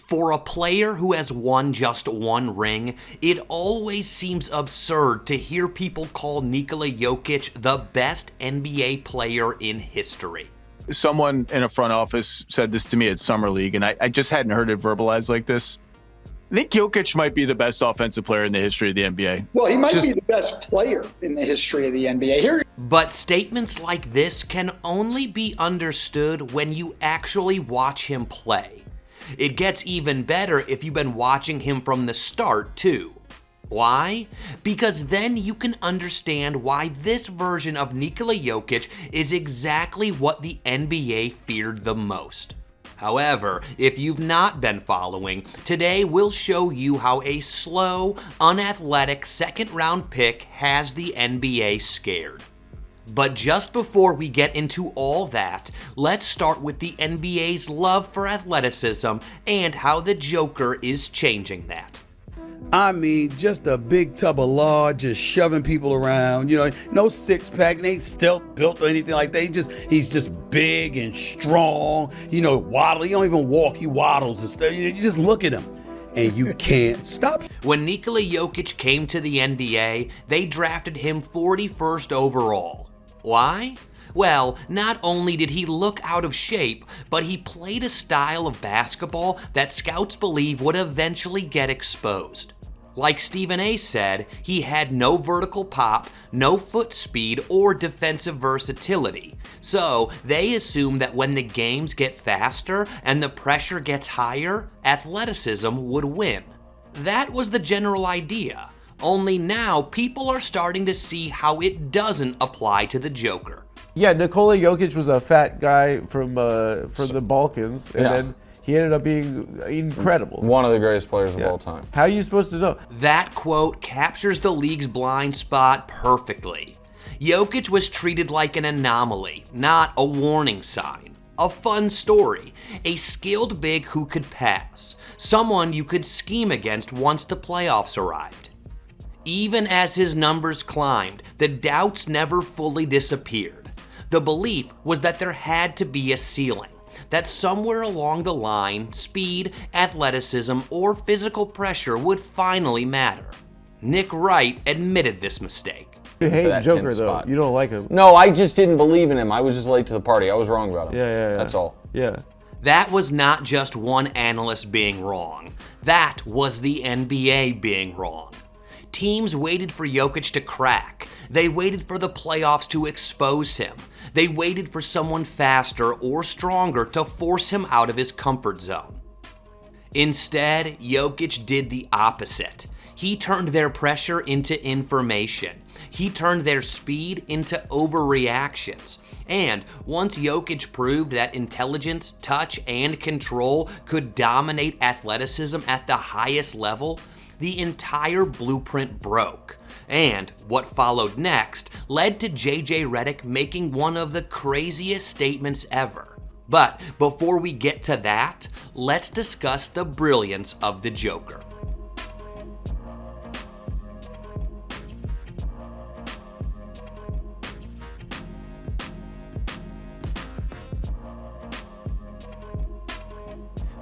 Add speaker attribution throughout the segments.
Speaker 1: For a player who has won just one ring, it always seems absurd to hear people call Nikola Jokic the best NBA player in history.
Speaker 2: Someone in a front office said this to me at Summer League, and I just hadn't heard it verbalized like this. Nik Jokic might be the best offensive player in the history of the NBA.
Speaker 3: Well, he might be the best player in the history of the NBA.
Speaker 1: But statements like this can only be understood when you actually watch him play. It gets even better if you've been watching him from the start, too. Why? Because then you can understand why this version of Nikola Jokic is exactly what the NBA feared the most. However, if you've not been following, today we'll show you how a slow, unathletic second-round pick has the NBA scared. But just before we get into all that, let's start with the NBA's love for athleticism and how the Joker is changing that.
Speaker 4: I mean, just a big tub of lard, just shoving people around. You know, no six-pack, they ain't stealth built or anything like that. He's just big and strong. You know, waddle. He don't even walk. He waddles and stuff. You just look at him, and you can't stop.
Speaker 1: When Nikola Jokic came to the NBA, they drafted him 41st overall. Why? Well, not only did he look out of shape, but he played a style of basketball that scouts believe would eventually get exposed. Like Stephen A. said, he had no vertical pop, no foot speed, or defensive versatility. So they assumed that when the games get faster and the pressure gets higher, athleticism would win. That was the general idea. Only now people are starting to see how it doesn't apply to the Joker.
Speaker 5: Yeah, Nikola Jokic was a fat guy from the Balkans, and then he ended up being incredible.
Speaker 6: One of the greatest players of all time.
Speaker 5: How are you supposed to know?
Speaker 1: That quote captures the league's blind spot perfectly. Jokic was treated like an anomaly, not a warning sign. A fun story, a skilled big who could pass, someone you could scheme against once the playoffs arrived. Even as his numbers climbed, the doubts never fully disappeared. The belief was that there had to be a ceiling, that somewhere along the line, speed, athleticism, or physical pressure would finally matter. Nick Wright admitted this mistake.
Speaker 5: You hate
Speaker 6: that
Speaker 5: Joker,
Speaker 6: 10th
Speaker 5: though.
Speaker 6: spot.
Speaker 5: You don't like him.
Speaker 6: No, I just didn't believe in him. I was just late to the party. I was wrong about him.
Speaker 5: Yeah.
Speaker 6: That's all.
Speaker 5: Yeah.
Speaker 1: That was not just one analyst being wrong. That was the NBA being wrong. Teams waited for Jokic to crack. They waited for the playoffs to expose him. They waited for someone faster or stronger to force him out of his comfort zone. Instead, Jokic did the opposite. He turned their pressure into information. He turned their speed into overreactions. And once Jokic proved that intelligence, touch, and control could dominate athleticism at the highest level, the entire blueprint broke. And what followed next led to JJ Redick making one of the craziest statements ever. But before we get to that, let's discuss the brilliance of the Joker.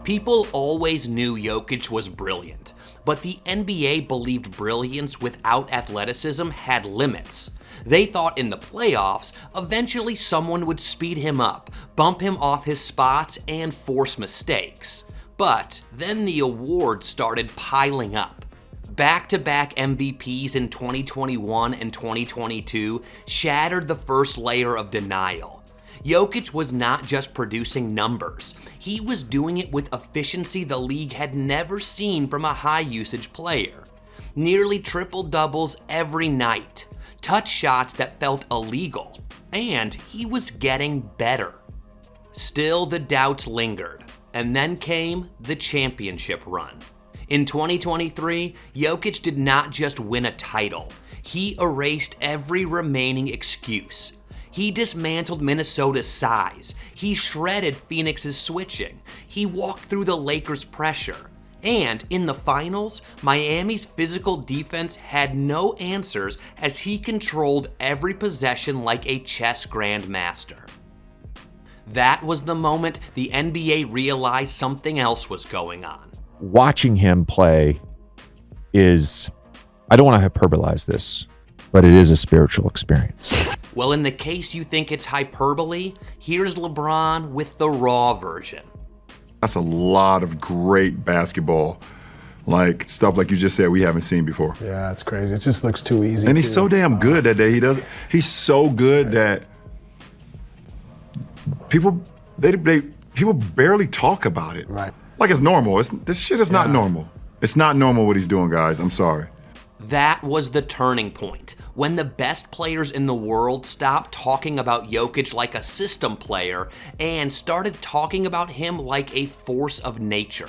Speaker 1: People always knew Jokic was brilliant, but the NBA believed brilliance without athleticism had limits. They thought in the playoffs, eventually someone would speed him up, bump him off his spots, and force mistakes. But then the awards started piling up. Back-to-back MVPs in 2021 and 2022 shattered the first layer of denial. Jokic was not just producing numbers. He was doing it with efficiency the league had never seen from a high-usage player. Nearly triple-doubles every night. Touch shots that felt illegal. And he was getting better. Still, the doubts lingered. And then came the championship run. In 2023, Jokic did not just win a title. He erased every remaining excuse. He dismantled Minnesota's size. He shredded Phoenix's switching. He walked through the Lakers' pressure. And in the finals, Miami's physical defense had no answers as he controlled every possession like a chess grandmaster. That was the moment the NBA realized something else was going on.
Speaker 7: Watching him play is, I don't want to hyperbolize this, but it is a spiritual experience.
Speaker 1: Well, in the case you think it's hyperbole, here's LeBron with the raw version.
Speaker 8: That's a lot of great basketball. Like stuff like you just said we haven't seen before.
Speaker 9: Yeah, it's crazy. It just looks too easy.
Speaker 8: And he's so damn good that he's so good that people barely talk about it.
Speaker 9: Right.
Speaker 8: Like it's normal. This shit is not normal. It's not normal what he's doing, guys. I'm sorry.
Speaker 1: That was the turning point, when the best players in the world stopped talking about Jokic like a system player and started talking about him like a force of nature.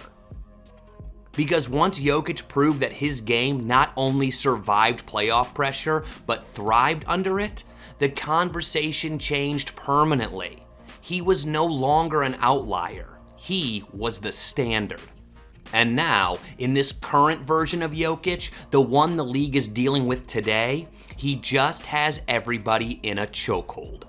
Speaker 1: Because once Jokic proved that his game not only survived playoff pressure, but thrived under it, the conversation changed permanently. He was no longer an outlier. He was the standard. And now, in this current version of Jokic, the one the league is dealing with today, he just has everybody in a chokehold.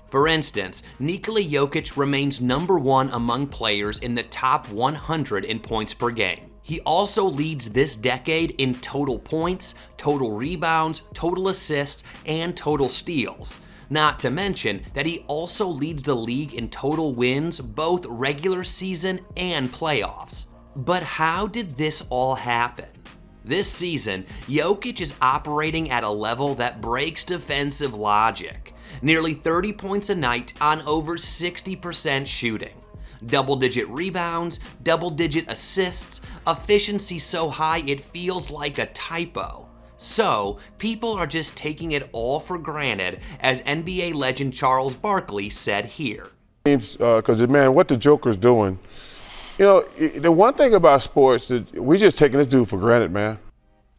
Speaker 1: For instance, Nikola Jokic remains number one among players in the top 100 in points per game. He also leads this decade in total points, total rebounds, total assists, and total steals. Not to mention that he also leads the league in total wins, both regular season and playoffs. But how did this all happen? This season, Jokic is operating at a level that breaks defensive logic. Nearly 30 points a night on over 60% shooting. Double-digit rebounds, double-digit assists, efficiency so high it feels like a typo. So, people are just taking it all for granted, as NBA legend Charles Barkley said here.
Speaker 10: Because, man, what the Joker's doing, you know, the one thing about sports, that we just taking this dude for granted, man.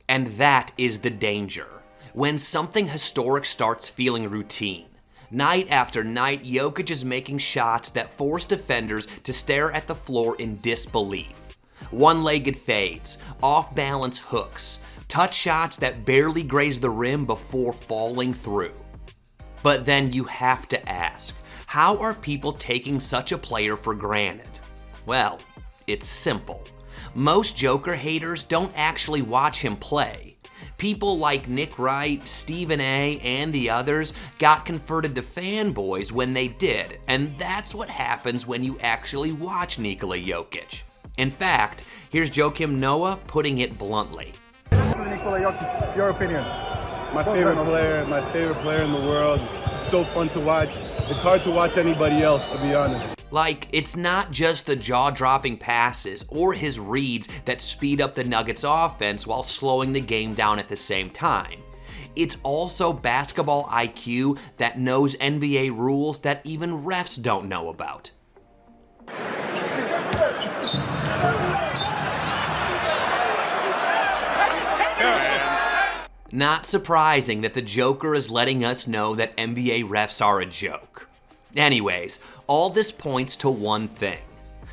Speaker 1: And that is the danger. When something historic starts feeling routine. Night after night, Jokic is making shots that force defenders to stare at the floor in disbelief. One-legged fades, off-balance hooks, touch shots that barely graze the rim before falling through. But then you have to ask, how are people taking such a player for granted? Well, it's simple. Most Joker haters don't actually watch him play. People like Nick Wright, Stephen A., and the others got converted to fanboys when they did, and that's what happens when you actually watch Nikola Jokic. In fact, here's Joakim Noah putting it bluntly.
Speaker 11: Nikola Jokic, your opinion? My favorite player in the world. It's so fun to watch. It's hard to watch anybody else, to be honest.
Speaker 1: Like, it's not just the jaw-dropping passes or his reads that speed up the Nuggets' offense while slowing the game down at the same time. It's also basketball IQ that knows NBA rules that even refs don't know about. Not surprising that the Joker is letting us know that NBA refs are a joke. Anyways, all this points to one thing.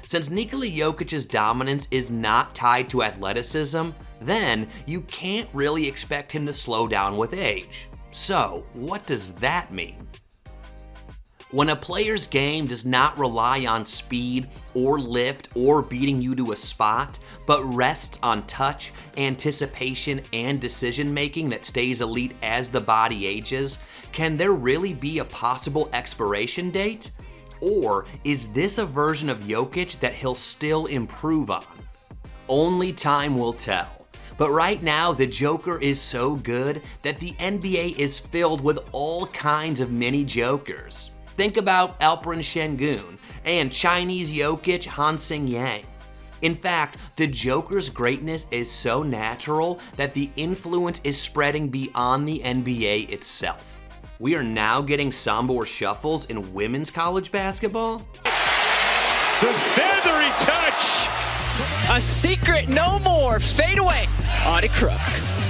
Speaker 1: Since Nikola Jokic's dominance is not tied to athleticism, then you can't really expect him to slow down with age. So, what does that mean? When a player's game does not rely on speed or lift or beating you to a spot, but rests on touch, anticipation, and decision-making that stays elite as the body ages, can there really be a possible expiration date? Or is this a version of Jokic that he'll still improve on? Only time will tell. But right now, the Joker is so good that the NBA is filled with all kinds of mini Jokers. Think about Alperen Şengün and Chinese Jokic Hansing Yang. In fact, the Joker's greatness is so natural that the influence is spreading beyond the NBA itself. We are now getting Sambor shuffles in women's college basketball?
Speaker 12: The feathery touch! A secret no more, fade away, on to Crooks.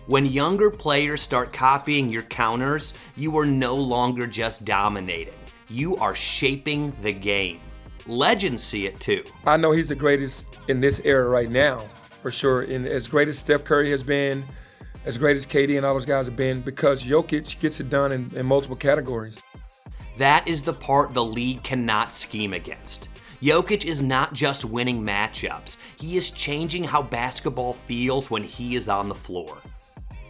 Speaker 1: When younger players start copying your counters, you are no longer just dominating. You are shaping the game. Legends see it too.
Speaker 13: I know he's the greatest in this era right now, for sure. And as great as Steph Curry has been, as great as KD and all those guys have been, because Jokic gets it done in multiple categories.
Speaker 1: That is the part the league cannot scheme against. Jokic is not just winning matchups, he is changing how basketball feels when he is on the floor.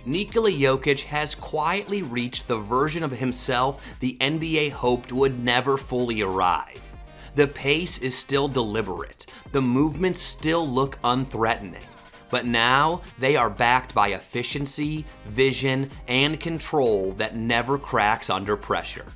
Speaker 1: Nikola Jokic has quietly reached the version of himself the NBA hoped would never fully arrive. The pace is still deliberate, the movements still look unthreatening, but now they are backed by efficiency, vision, and control that never cracks under pressure.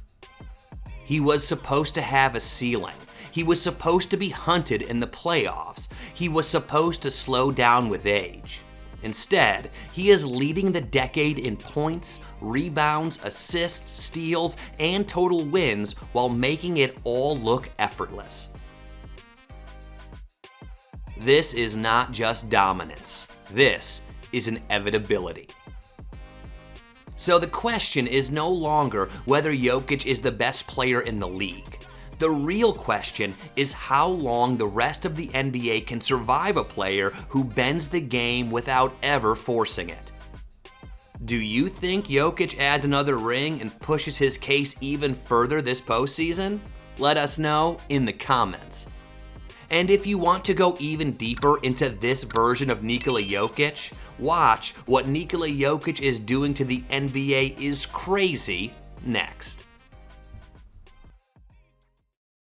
Speaker 1: He was supposed to have a ceiling. He was supposed to be hunted in the playoffs. He was supposed to slow down with age. Instead, he is leading the decade in points, rebounds, assists, steals, and total wins while making it all look effortless. This is not just dominance. This is inevitability. So the question is no longer whether Jokic is the best player in the league. The real question is how long the rest of the NBA can survive a player who bends the game without ever forcing it. Do you think Jokic adds another ring and pushes his case even further this postseason? Let us know in the comments. And if you want to go even deeper into this version of Nikola Jokic, watch What Nikola Jokic is Doing to the NBA is Crazy next.